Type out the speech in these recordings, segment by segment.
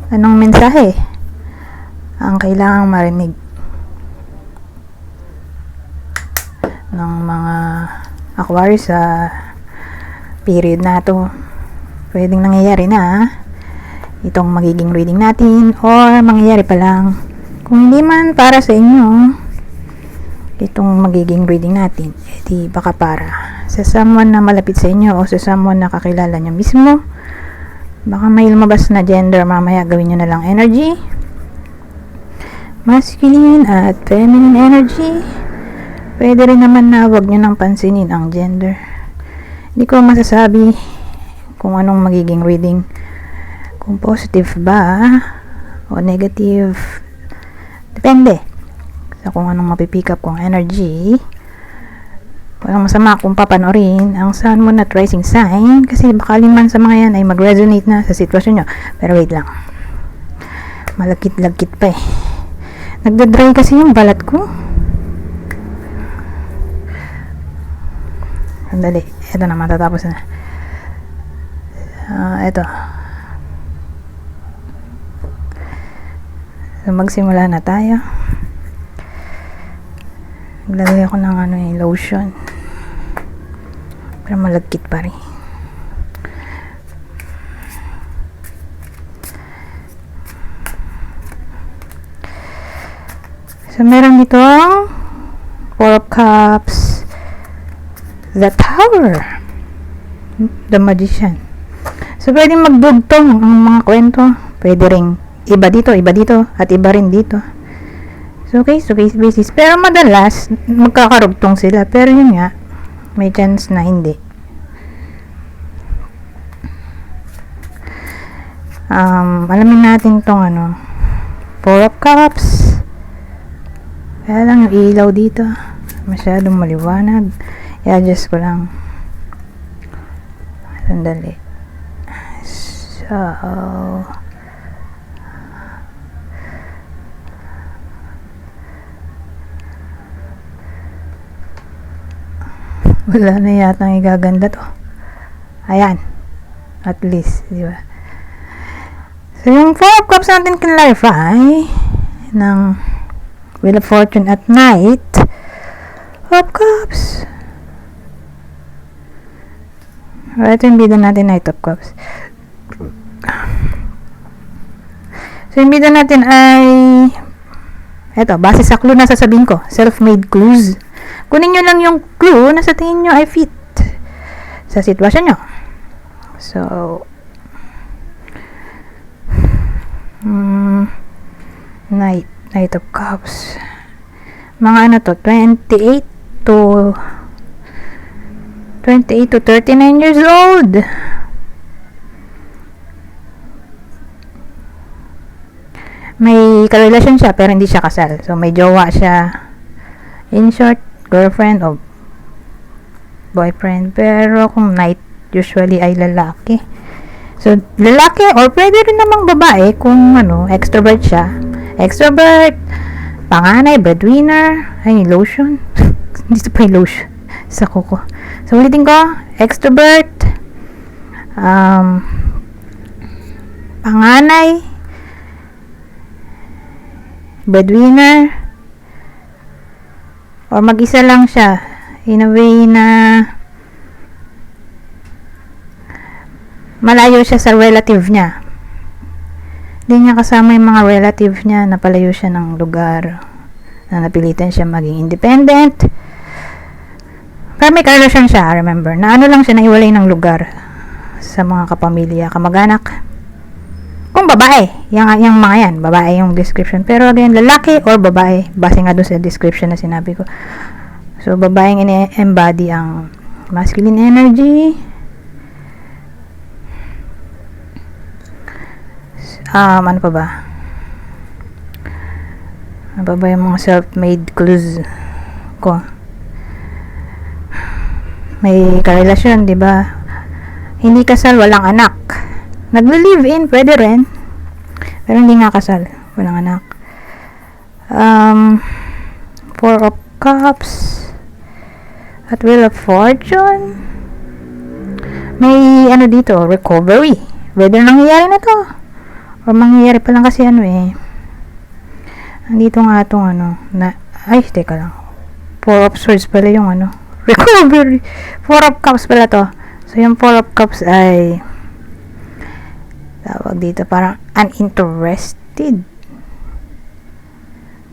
Anong mensahe ang kailangang marinig ng mga Aquarius sa period na to? Pwedeng nangyayari na itong magiging reading natin, or mangyayari pa lang. Kung hindi man para sa inyo itong magiging reading natin, edi baka para sa someone na malapit sa inyo o sa someone na kakilala nyo mismo. Baka may lumabas na gender mamaya, gawin nyo na lang energy, masculine at feminine energy. Pwede rin naman na wag nyo nang pansinin ang gender. Hindi ko masasabi kung anong magiging reading, kung positive ba o negative, depende sa kung anong mapipick up kong energy. Walang masama kung papanoorin ang Sun, Moon at Rising sign, kasi baka man sa mga yan ay mag-resonate na sa sitwasyon nyo. Pero wait lang, malagkit-lagkit pa eh. Nagda-dry kasi yung balat ko. Sandali, eto na, matatapos na. Eto. So, magsimula na tayo. Naglagay ako ng lotion. Pero malagkit pa rin. So, meron ditong 4 of Cups, the Tower, the Magician. So, pwede magdugtong ang mga kwento. Pwede ring iba dito, at iba rin dito. So, case to case basis. Pero madalas, magkakarugtong sila. Pero yun nga, may chance na hindi. Alamin natin tong 4 of Cups. Kaya lang yung ilaw dito, masyadong maliwanag. I-adjust ko lang. Sandali. So, wala na yata ang igaganda to. Ayan. At least, di ba? So, yung 4 of Cups natin clarify ng Wheel of Fortune at Knight of Cups. Ito yung bida natin, Knight of Cups. So, yung bida natin ay eto, base sa clue na sasabihin ko, self-made clues. Kunin nyo lang yung clue na sa tingin nyo ay fit sa sitwasyon nyo. So, Knight of Cups. Mga to, 28 to 39 years old. May karelasyon siya pero hindi siya kasal. So, may jowa siya. In short, girlfriend o boyfriend. Pero kung Knight, usually ay lalaki. So, lalaki or pwede rin namang babae kung extrovert siya. Extrovert, panganay, breadwinner. Ay, lotion. Dito pa yung lotion sa kuko. So, ulitin ko, extrovert, panganay, breadwinner, or mag-isa lang siya in a way na malayo siya sa relative niya. Hindi niya kasama yung mga relative niya, napalayo siya ng lugar, na napilitan siya maging independent. Pero may karelasyon siya, remember, na lang siya, nahiwalay ng lugar sa mga kapamilya, kamag-anak. Kung babae, yung mga yan, babae yung description. Pero again, lalaki or babae, base nga doon sa description na sinabi ko. So, babaeng embody ang masculine energy. Ano pa ba? Ano pa ba yung mga self-made clues ko? May karelasyon, di ba? Hindi kasal, walang anak. Nagle-live-in, pwede rin. Pero hindi nga kasal, walang anak. 4 of Cups at Wheel of Fortune. May dito, recovery. Whether nangyayari na to or mangyayari pa lang kasi andito nga itong teka lang, 4 of swords pala yung recovery, 4 of cups pala to. So yung 4 of cups ay tawag dito parang uninterested,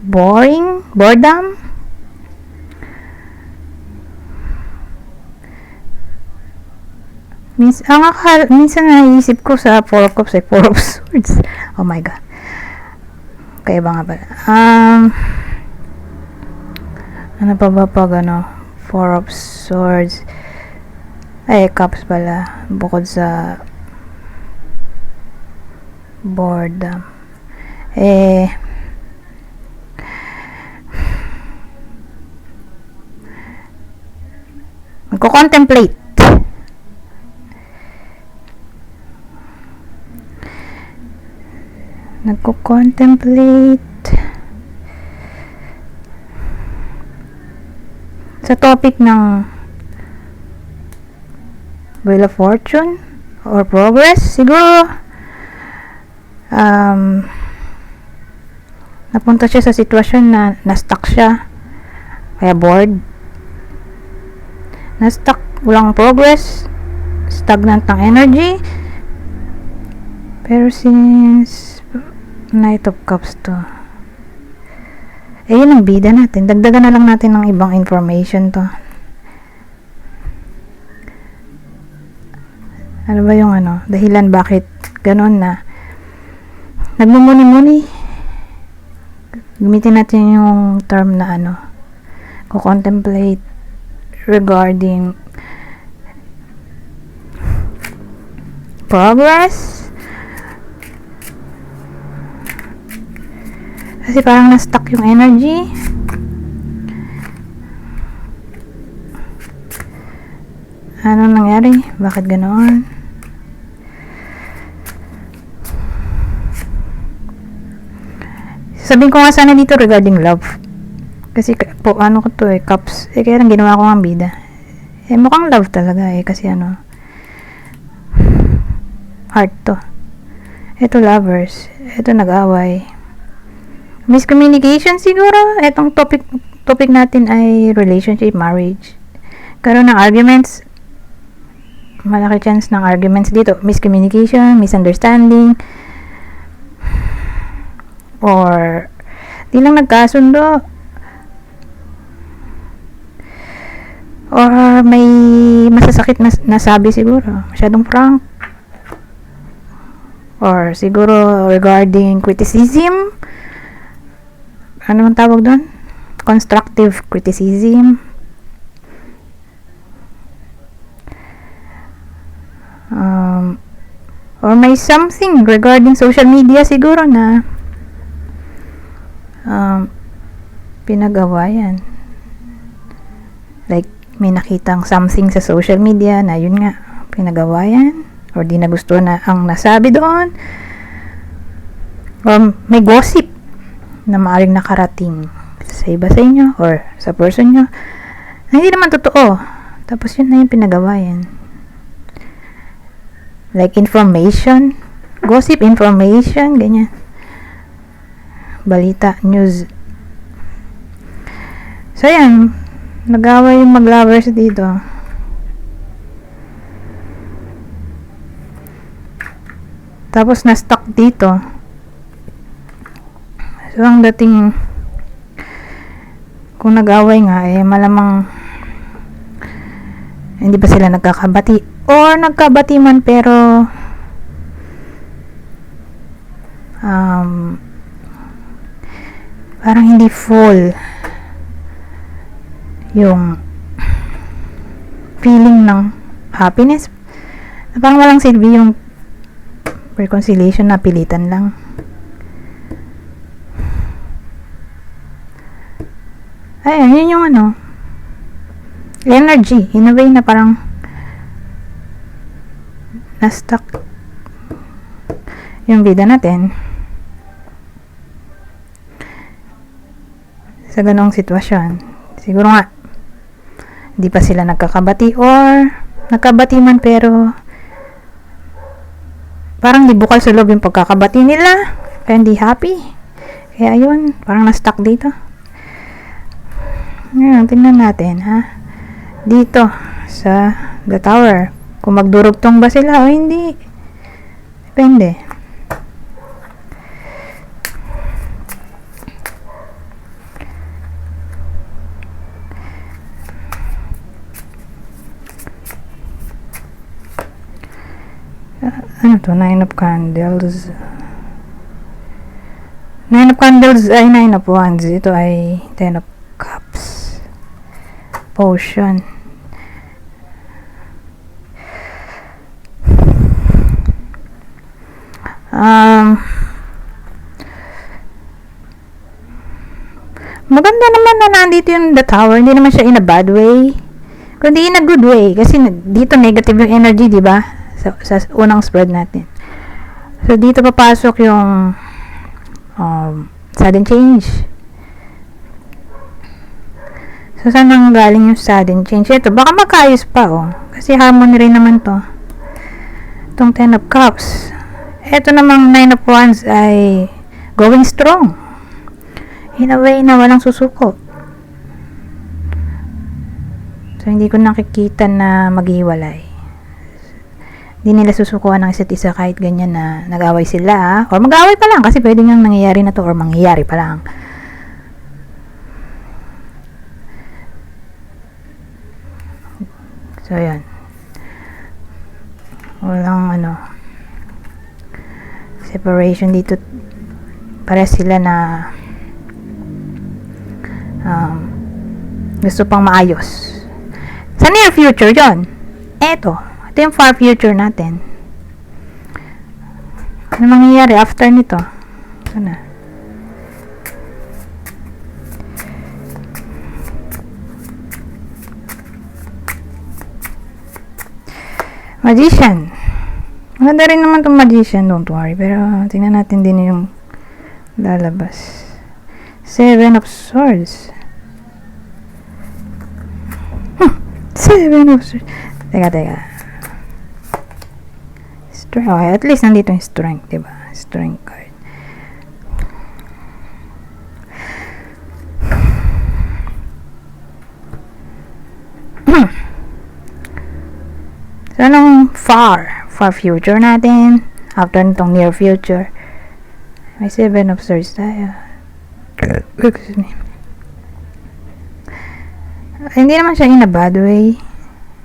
boredom. Minsan naisip ko sa 4 of cups ay 4 of swords. Oh my god, kaya ba nga pala ano pa ba pag 4 of swords ay cups pala, bukod sa boredom magko-contemplate, sa topic ng Wheel of Fortune or progress. Siguro napunta siya sa sitwasyon na na-stuck siya, kaya bored, na-stuck, walang progress, stagnant ng energy. Pero since Knight of Cups to, yun ang bida natin, dagdagan na lang natin ng ibang information to. Ano ba yung dahilan bakit ganon na nagmumuni-muni? Gamitin natin yung term na ko-contemplate regarding progress. Kasi parang na-stuck yung energy. Ano nangyari? Bakit ganoon? Sabihin ko nga sana dito regarding love. Kasi po, ko to cups. Kaya lang ginawa ko ang bida. Mukhang love talaga kasi heart to. Ito lovers. Ito nag-away. Miscommunication siguro. Etong topic natin ay relationship, marriage. Karoon ng arguments. Malaki chance ng arguments dito. Miscommunication, misunderstanding, or di lang nagkasundo, or may masasakit na nasabi siguro, masyadong frank, or siguro regarding criticism. Ano ang tawag doon? Constructive criticism. Or may something regarding social media siguro na pinag-awayan. Like, may nakitang something sa social media na yun nga, pinag-awayan, or di na gusto na ang nasabi doon, or may gossip na maaaring nakarating sa iba sa inyo or sa person nyo na hindi naman totoo, tapos yun na yung pinag-awayan. Like information, gossip, information, ganyan, balita, news. So yan, nag-away yung mag-lovers dito. Tapos na-stuck dito. So ang dating, kung nag-away nga malamang hindi ba sila nagkakabati, or nagkabati man pero parang hindi full yung feeling ng happiness, parang walang silbi yung reconciliation, na pilitan lang. Ayun, yun yung energy, in a way na parang na-stuck yung bida natin sa ganong sitwasyon. Siguro nga hindi pa sila nagkakabati, or nagkabati man pero parang di bukal sa loob yung pagkakabati nila. Kaya hindi happy. Kaya yun, parang na-stuck dito. Ngayon, tingnan natin, ha? Dito, sa the tower. Kung magdurugtong ba sila o hindi. Depende. Ano to? 9 of candles. 9 of candles ay 9 of wands. Ito ay 10 of cups. Potion. Maganda naman na nandito yung the tower. Hindi naman siya in a bad way. Kundi in a good way. Kasi dito negative yung energy, di ba? Sa unang spread natin. So, dito papasok yung sudden change. So, saan nang galing yung sudden change? Ito, baka magkaayos pa, oh. Kasi harmony rin naman to. Itong 10 of cups. Ito namang 9 of wands ay going strong. In a way na walang susuko. So, hindi ko nakikita na maghiwalay. Hindi nila susukuan ng isa't isa kahit ganyan na nag-away sila. Or mag-away pa lang kasi pwede nang nangyayari na to or mangyayari pa lang. So, yan. Walang separation dito. Para sila na gusto pang maayos. Sa near future yon. Ito yung far future natin. Ano mangyayari after nito? Ano? Magician. Maganda rin naman itong magician, don't worry. Pero tingnan natin din yung lalabas. 7 of swords. 7 of swords. Teka. Okay, at least nandito yung strength, diba? Strength card. So, anong far future natin? After nitong near future. May 7 of swords tayo. Excuse me. Hindi naman siya in a bad way.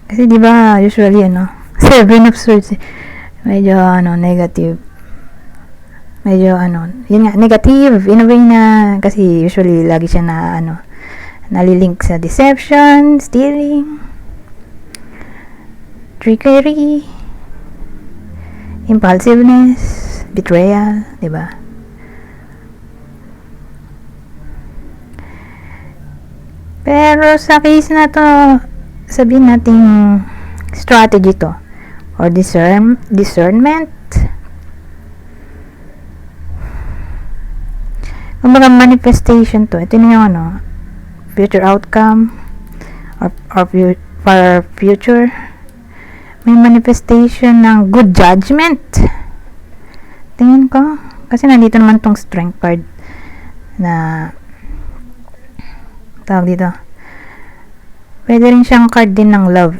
Kasi diba, usually, 7 of swords, medyo, negative. Medyo, yun nga, negative. In a way na, kasi usually, lagi siya na, nalilink sa deception, stealing, trickery, impulsiveness, betrayal, diba? Pero, sa case na to, sabihin nating strategy to. Or discernment. Kumbaga manifestation to. Ito na yung future outcome or for future. May manifestation ng good judgment. Tingin ko. Kasi nandito naman tong strength card na tawag dito. Pwede rin siyang card din ng love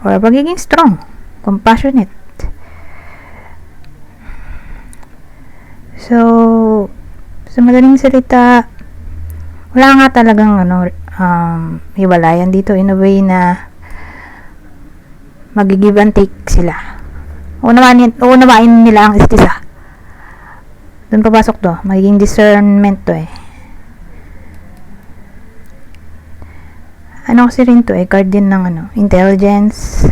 or pagiging strong. Compassionate. So, sa madaling salita, wala nga talagang hiwalayan dito in a way na mag-give and take sila. Unawain nila ang isa't isa. Doon papasok to. Magiging discernment to Ano kasi rin to card din ng intelligence.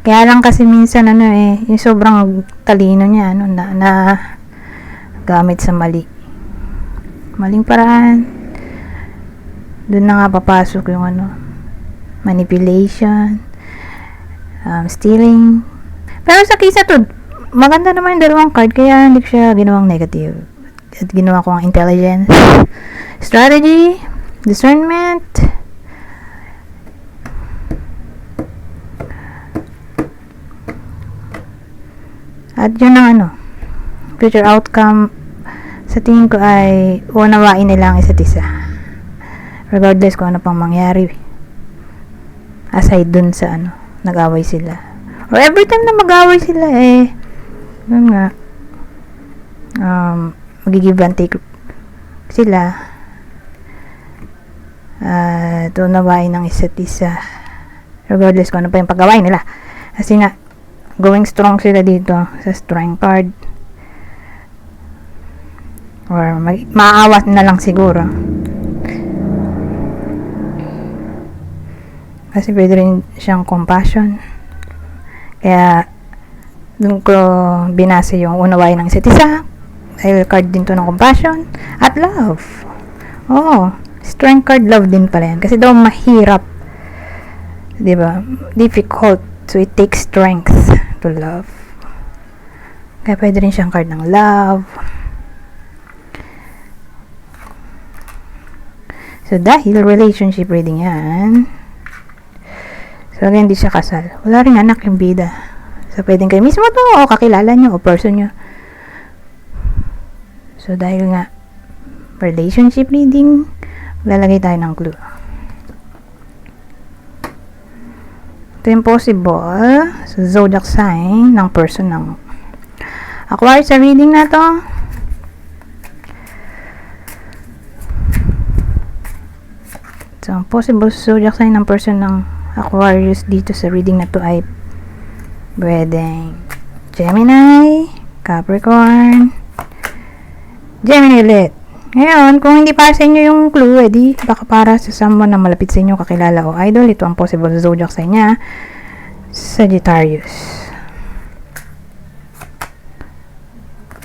Kaya lang kasi minsan yung sobrang talino niya na gamit sa maling paraan. Doon na nga papasok yung manipulation, stealing. Pero sa case na to, maganda naman yung dalawang card kaya hindi ko siya ginawang negative. At ginawa ko ang intelligence, strategy, discernment, At yun ang future outcome sa tingin ko ay unawain nila ang isa't isa. Regardless kung ano pang mangyari. Aside dun sa nag-away sila. Or every time na mag-away sila yun nga, mag-give and take sila at unawain ng isa't isa. Regardless kung ano pa yung pag-away nila. Kasi nga, going strong sila dito sa strength card. Or maaawat na lang siguro. Kasi pwede rin siyang compassion. Kaya dun ko binase yung unawain ng isa't isa. Dahil card din to ng compassion. At love. Strength card, love din pala yan. Kasi daw mahirap. Diba? Difficult. So it takes strength to love. Kaya pwede rin siyang card ng love. So, dahil relationship reading yan. So, again, hindi siya kasal. Wala rin anak yung bida. So, pwedeng kayo mismo to, o kakilala nyo, o person nyo. So, dahil nga, relationship reading, lalagay tayo ng clue. Ito yung possible sa zodiac sign ng person ng Aquarius sa reading na to. So, ang possible zodiac sign ng person ng Aquarius dito sa reading na to ay pwedeng Gemini, Capricorn, Gemini ulit. Ngayon, kung hindi para sa inyo yung clue, baka para sa someone na malapit sa inyo, kakilala o idol, ito ang possible zodiac sign niya, Sagittarius.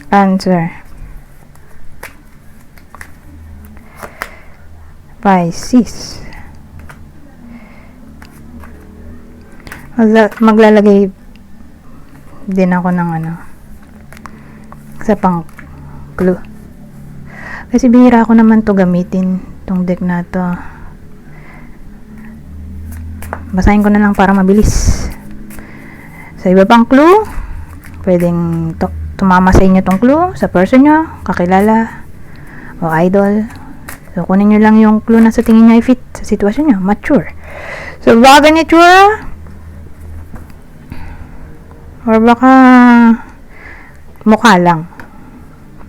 Cancer, Pisces. Maglalagay din ako ng sa pang clue. Kasi bihira ako naman to gamitin tong deck na to. Basahin ko na lang para mabilis. Sa iba pang clue, pwedeng tumama sa inyo tong clue, sa person nyo, kakilala o idol. So, kunin nyo lang yung clue na sa tingin nyo i-fit sa sitwasyon nyo. Mature. So, baka ganitsura. Or baka mukha lang.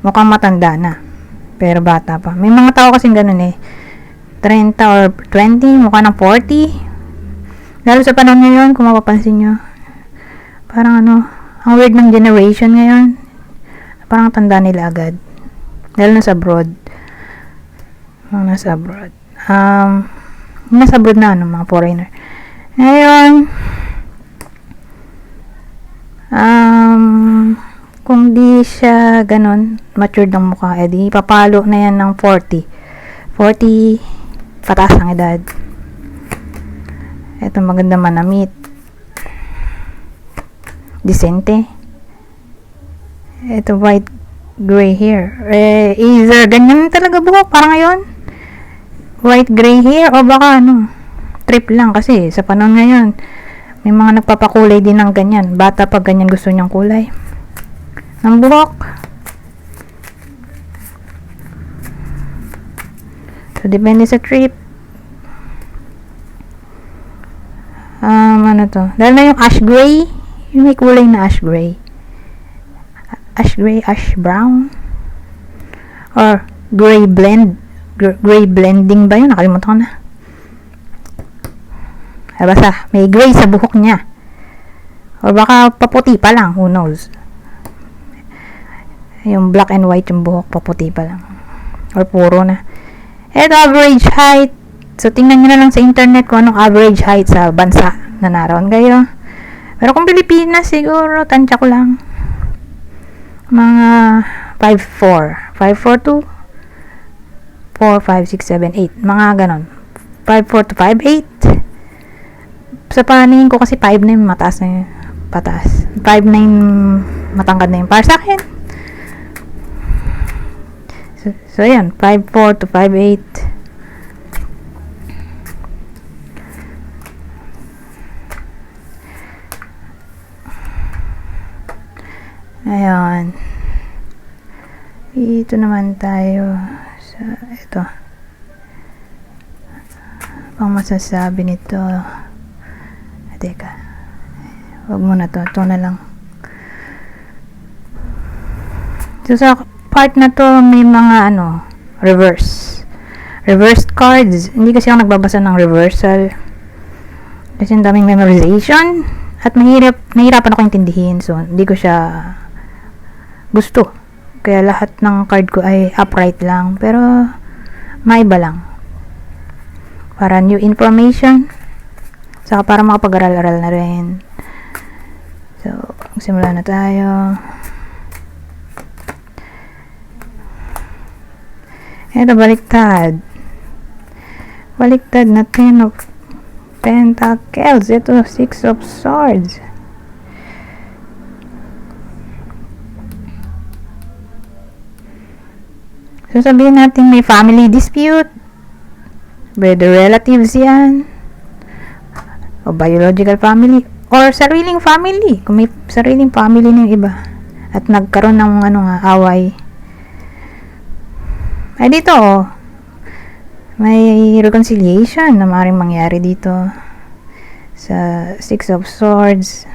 Mukhang matanda na. Pero bata pa. May mga tao kasing ganun 30 or 20, mukha ng 40. Lalo sa panahon ngayon, kung mapapansin nyo. Parang ang weird ng generation ngayon. Parang tanda nila agad. Lalo na sa abroad. Nasa abroad. Nasa abroad na mga foreigner. Ngayon, kung di siya ganun, matured ng mukha, edi papalo na yan ng 40. 40, pataas ang edad. Ito maganda manamit. Decente. Ito white gray hair. Either ganyan talaga buhok, parang ngayon. White gray hair o baka trip lang kasi sa panahon ngayon may mga nagpapakulay din ng ganyan. Bata pag ganyan gusto niyang kulay ng buhok. So depende sa trip. Dahil na yung ash gray, yung may kulay na ash gray, ash brown, or gray blend. Gray blending ba yun? Nakalimutan ko na. Basta, may gray sa buhok niya. O baka paputi pa lang. Who knows? Yung black and white yung buhok, paputi pa lang. Or puro na. Ito, average height. So, tingnan nyo na lang sa internet kung anong average height sa bansa na naroon kayo. Pero kung Pilipinas, siguro, tansya ko lang. Mga 5'4". 5'4" to 4, 5, 6, 7, 8. Mga ganon. 5'4" to 5'8". Sa paningin ko kasi 5'9", mataas na yun. Pataas. 5'9", matangkad na yun. Para sa akin. So yan. 5'4" to 5'8". Ayan. Dito naman tayo sa ito. Pang masasabi nito. Teka. Wag mo na to. Ito na lang. So, sa part na to, may mga reversed cards. Hindi kasi ako nagbabasa ng reversal. Kasi ang daming memorization. At nahihirapan ako intindihin. So, hindi ko siya gusto. Kaya lahat ng card ko ay upright lang. Pero, maiba lang. Para new information. Saka para makapag-aral-aral na rin. So, simula na tayo. Ito, baliktad. Baliktad na 10 of Pentacles. Ito, 6 of Swords. So, sabihin natin may family dispute. Whether relatives yan. O biological family. Or sariling family. Kung may sariling family ng iba. At nagkaroon ng away. Ay, dito, may reconciliation na maaaring mangyari dito sa 6 of Swords.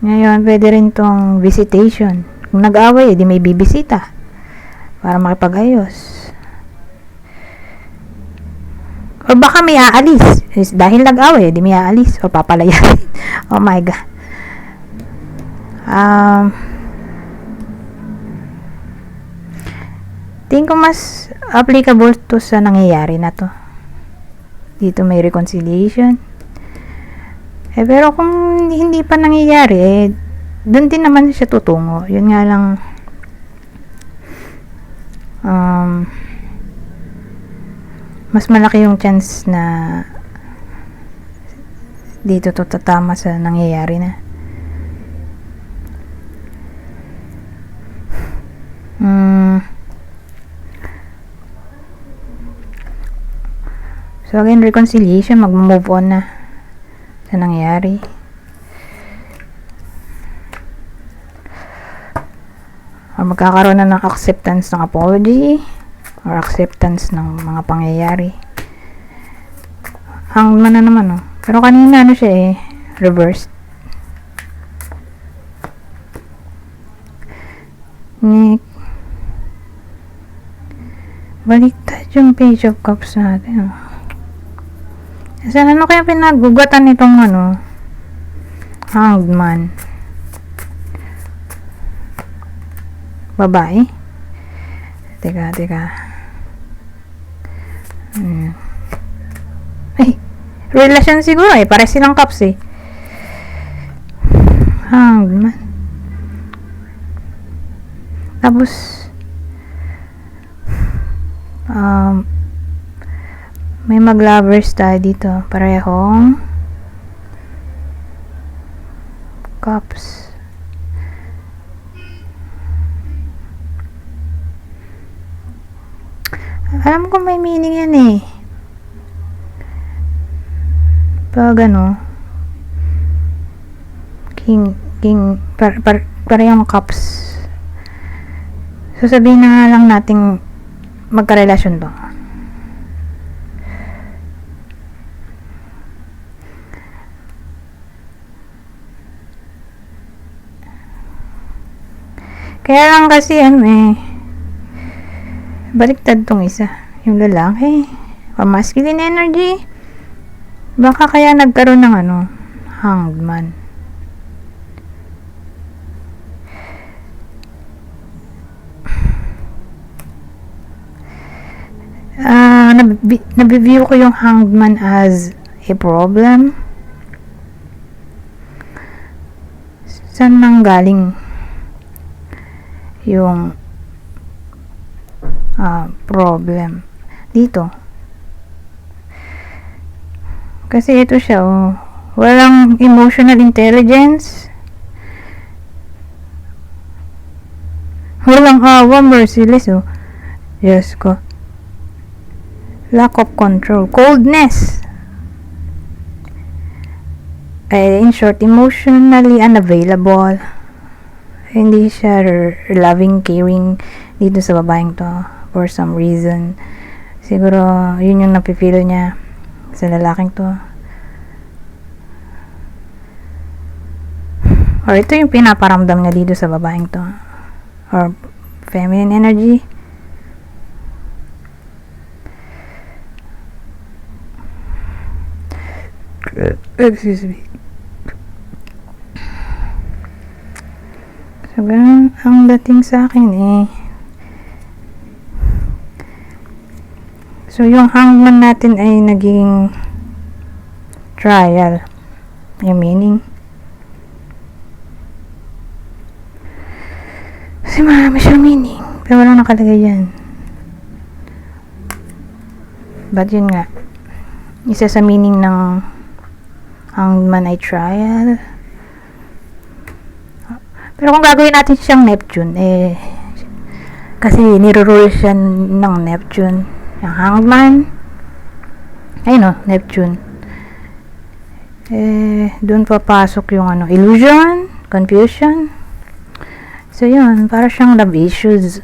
Ngayon, pwede rin tong visitation. Kung nag-away, di may bibisita para makipag-ayos. O baka may aalis. Dahil nag-away, di may aalis. O papalayan. Oh my God. Tingin ko mas applicable to sa nangyayari na to. Dito may reconciliation. Pero kung hindi pa nangyayari, doon din naman siya tutungo. Yun nga lang, mas malaki yung chance na dito to tatama sa nangyayari na. So again, reconciliation, mag-move on na sa nangyayari. Or magkakaroon na ng acceptance ng apology or acceptance ng mga pangyayari. Hangman na naman, pero kanina siya reversed. Baliktad yung Page of Cups natin. Kasi kaya pinagugatan nitong Hanged Man? Babae? Teka. Ay, relasyon siguro pare silang cups Hanged Man. Tapos may mag-lovers tayo dito. Parehong cups. Alam ko may meaning yan pag parehong cups. So sabihin na nga lang nating magkarelasyon to. Kaya lang kasi baliktad tong isa. Yung lalaki, masculine energy. Baka kaya nagkaroon ng Hanged Man. Nabiview ko yung Hanged Man as a problem. Saan nanggaling yung problem dito? Kasi ito siya walang emotional intelligence, walang awa, merciless Diyos ko, lack of control, coldness, in short, emotionally unavailable. Hindi siya loving, caring dito sa babaeng to for some reason. Siguro yun yung napipil niya sa lalaking to, or ito yung pinaparamdam niya dito sa babaeng to, or feminine energy. Excuse me. So, ganun ang dating sa akin eh. So, yung hangman natin ay naging trial. Yung meaning. Kasi marami siyang meaning. Pero walang nakalagay yan. But yun nga. Isa sa meaning ng hangman ay trial. Pero kung gagawin natin siyang Neptune, eh, kasi nirorule siya ng Neptune. Yung hangman, ayun o, Neptune. Eh, dun papasok yung ano, illusion, confusion. So, yun, para siyang love issues.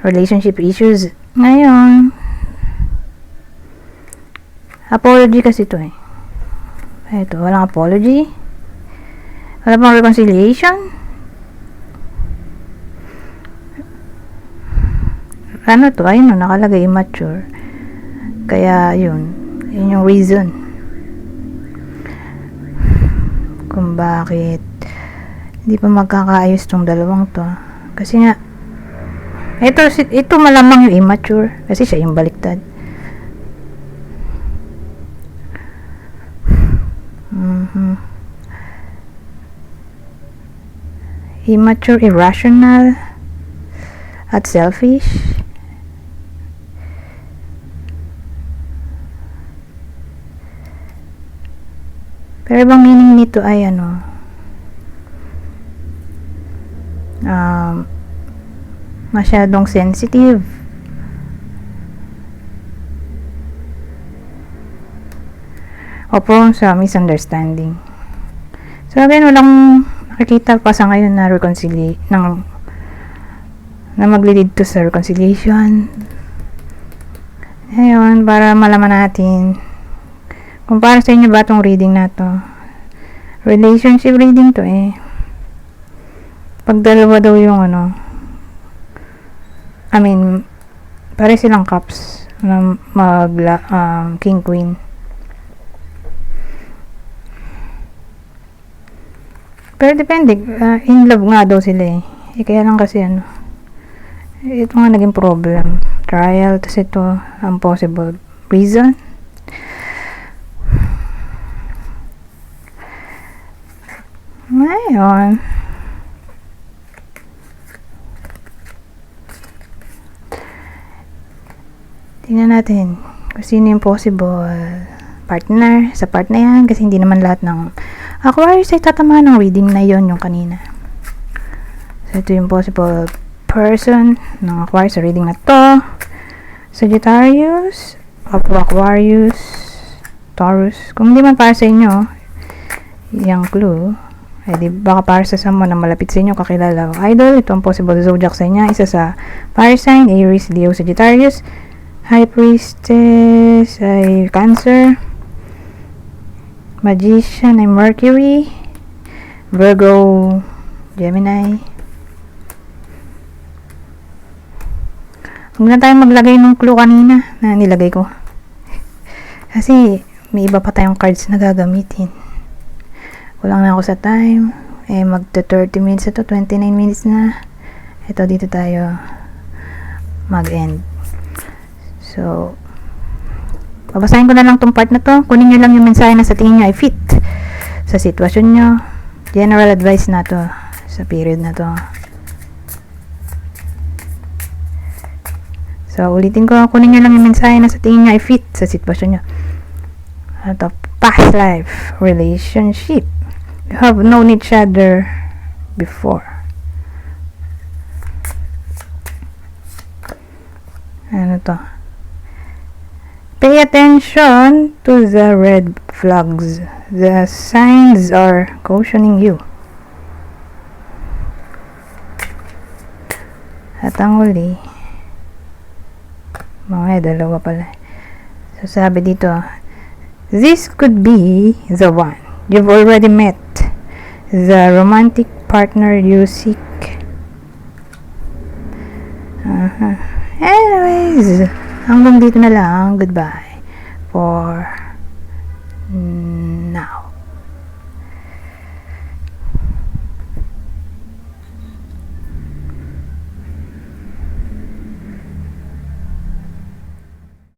Relationship issues. Ngayon, apology kasi ito eh. Ito, walang apology. Wala bang reconciliation? Ano to? Ayun o, nakalagay immature. Kaya yun yung reason kung bakit hindi pa magkakaayos tong dalawang to. Kasi nga ito malamang yung immature kasi siya yung baliktad. Immature, irrational, at selfish. Pero ibang meaning nito ay ano, masyadong sensitive. O prone sa misunderstanding. So again, walang nakikita pa sa ngayon na na maglilid to sa reconciliation. Ayun, para malaman natin kung para sa inyo ba itong reading na to. Relationship reading to eh. Pag dalawa daw yung ano, I mean, pare silang cups na king queen. Pero depende, in love nga daw sila eh. Kaya lang kasi ano, ito nga naging problem. Trial, tas ito, ang possible reason. Ngayon, tingnan natin kung sino yung possible partner sa part na yan, kasi hindi naman lahat ng Aquarius ay tatama ng reading na yon yung kanina. So, ito yung possible person ng Aquarius sa reading na to. Sagittarius, Aquarius, Taurus. Kung hindi man para sa inyo yung clue, eh di baka para sa someone na malapit sa inyo, kakilala o idol. Ito ang possible zodiac sa inyo. Isa sa fire sign, Aries, Leo, Sagittarius. High Priestess ay Cancer. Magician ay Mercury. Virgo, Gemini. Huwag na tayong maglagay ng clue kanina na nilagay ko. Kasi may iba pa tayong cards na gagamitin. Kulang na ako sa time. Eh, magto 30 minutes ito. 29 minutes na. Ito, dito tayo mag-end. So, babasahin ko na lang tong part na to. Kunin nyo lang yung mensahe na sa tingin nyo ay fit sa sitwasyon nyo. General advice na to sa period na to. So, ulitin ko. Kunin nyo lang yung mensahe na sa tingin nyo ay fit sa sitwasyon nyo. Ito, past life relationship. You have known each other before. Ano to? Pay attention to the red flags. The signs are cautioning you. At ang huli, dalawa pala. So sabi dito, this could be the one. You've already met the romantic partner you seek. Anyways, hanggang dito na lang. Goodbye for